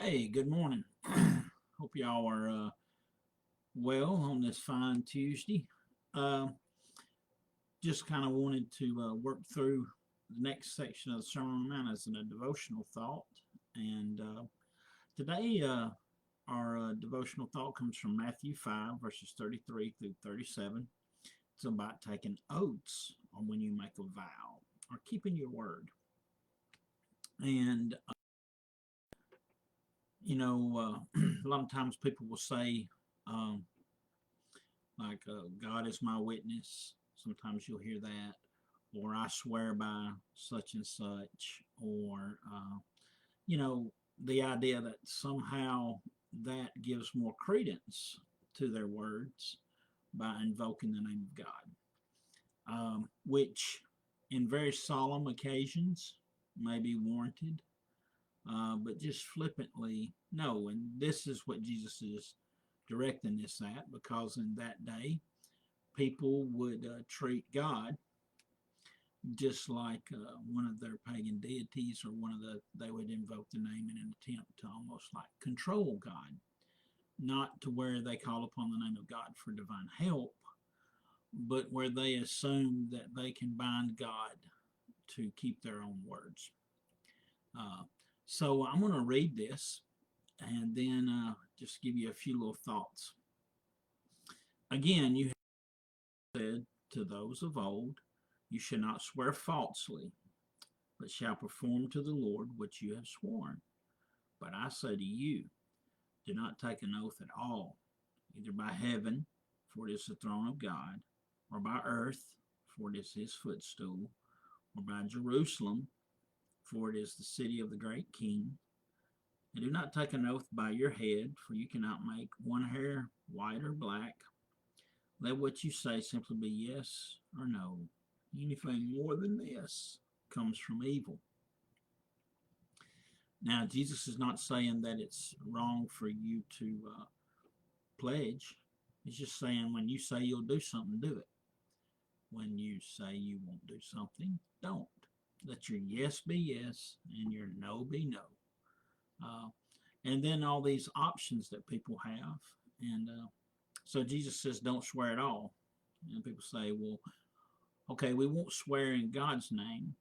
Hey, good morning. Hope y'all are well on this fine Tuesday. Uh, just kind of wanted to work through the next section of the Sermon on the Mount as a devotional thought. And today, our devotional thought comes from Matthew 5, verses 33 through 37. It's about taking oaths on when you make a vow or keeping your word. And, a lot of times people will say, um, God is my witness. Sometimes you'll hear that, or I swear by such and such, or the idea that somehow that gives more credence to their words by invoking the name of God, which in very solemn occasions may be warranted, but just flippantly, no. And this is what Jesus is directing this at, because in that day, people would treat God just like one of their pagan deities, or they would invoke the name in an attempt to almost like control God, not to where they call upon the name of God for divine help, but where they assume that they can bind God to keep their own words. Uh, so I'm going to read this and then just give you a few little thoughts. Again, you said to those of old, you shall not swear falsely, but shall perform to the Lord what you have sworn. But I say to you, do not take an oath at all, either by heaven, for it is the throne of God, or by earth, for it is his footstool, or by Jerusalem, for it is the city of the great king. And do not take an oath by your head, for you cannot make one hair white or black. Let what you say simply be yes or no. Anything more than this comes from evil. Now, Jesus is not saying that it's wrong for you to pledge. He's just saying when you say you'll do something, do it. When you say you won't do something, don't. Let your yes be yes and your no be no. Uh, and then all these options that people have. And so Jesus says, don't swear at all. And people say, well, okay, we won't swear in God's name,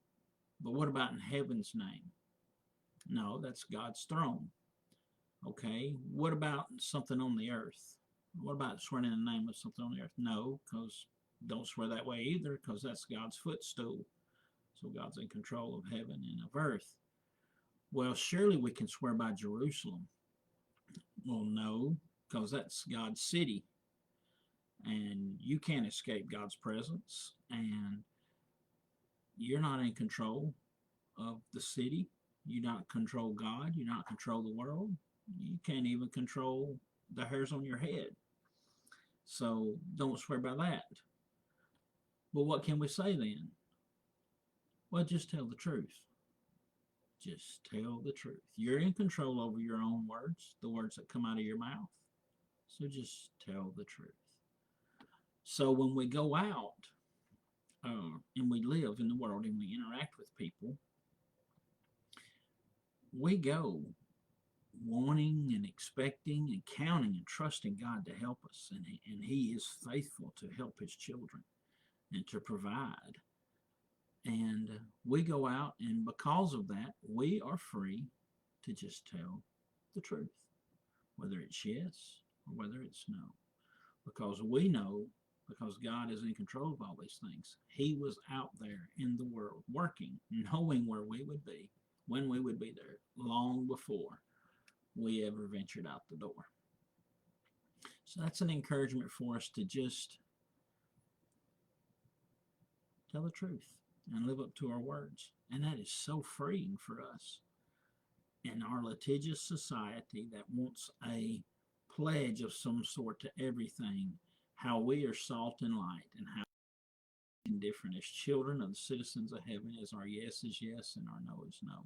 but what about in heaven's name? No, that's God's throne. Okay, what about something on the earth? What about swearing in the name of something on the earth? No, because don't swear that way either, because that's God's footstool. So God's in control of heaven and of earth. Well, surely we can swear by Jerusalem. Well, no, because that's God's city, and you can't escape God's presence, and you're not in control of the city. You don't control God. You don't control the world. You can't even control the hairs on your head. So don't swear by that. But what can we say then? Well, just tell the truth. Just tell the truth. You're in control over your own words, the words that come out of your mouth. So just tell the truth. So when we go out and we live in the world and we interact with people, we go wanting and expecting and counting and trusting God to help us. And he is faithful to help his children and to provide. And we go out, and because of that, we are free to just tell the truth, whether it's yes or whether it's no. Because we know, because God is in control of all these things, he was out there in the world working, knowing where we would be, when we would be there, long before we ever ventured out the door. So that's an encouragement for us to just tell the truth and live up to our words. And that is so freeing for us in our litigious society that wants a pledge of some sort to everything, how we are salt and light, and how indifferent as children of the citizens of heaven is our yes is yes and our no is no.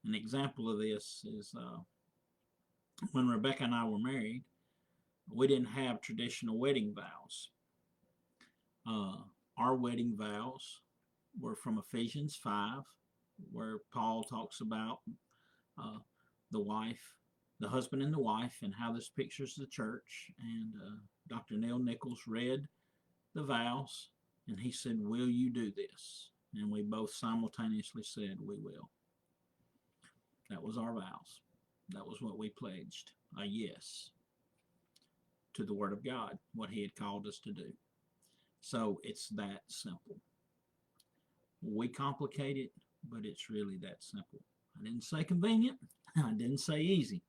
An example of this is when Rebecca and I were married, we didn't have traditional wedding vows. Our wedding vows were from Ephesians 5, where Paul talks about the wife the husband and the wife and how this pictures the church. And Dr. Neil Nichols read the vows, and he said, "Will you do this?" And we both simultaneously said, "We will." That was our vows. That was what we pledged, a yes to the Word of God, what He had called us to do. So it's that simple. We complicate it, but it's really that simple. I didn't say convenient. I didn't say easy,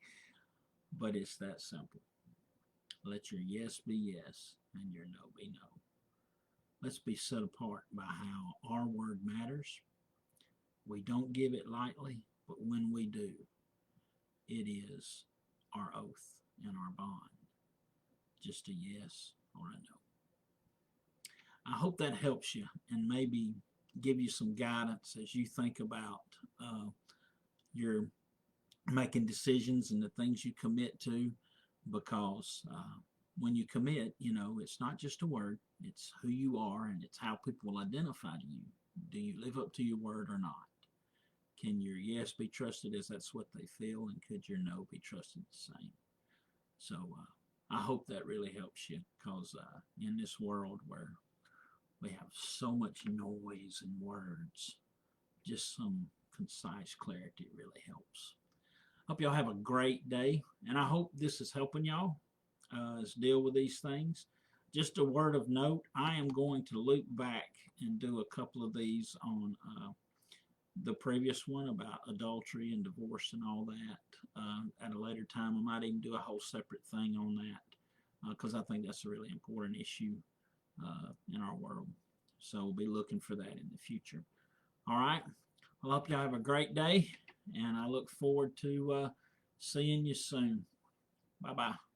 but it's that simple. Let your yes be yes and your no be no. Let's be set apart by how our word matters. We don't give it lightly, but when we do, it is our oath and our bond. Just a yes or a no. I hope that helps you and maybe give you some guidance as you think about your making decisions and the things you commit to, because when you commit, it's not just a word, it's who you are and it's how people will identify to you. Do you live up to your word or not? Can your yes be trusted as that's what they feel, and could your no be trusted the same? So I hope that really helps you, because in this world where we have so much noise and words, just some concise clarity really helps. Hope y'all have a great day, and I hope this is helping y'all deal with these things. Just a word of note, I am going to loop back and do a couple of these on the previous one about adultery and divorce and all that at a later time. I might even do a whole separate thing on that, because I think that's a really important issue in our world. So we'll be looking for that in the future. All right. Well, I hope y'all have a great day, and I look forward to seeing you soon. Bye-bye.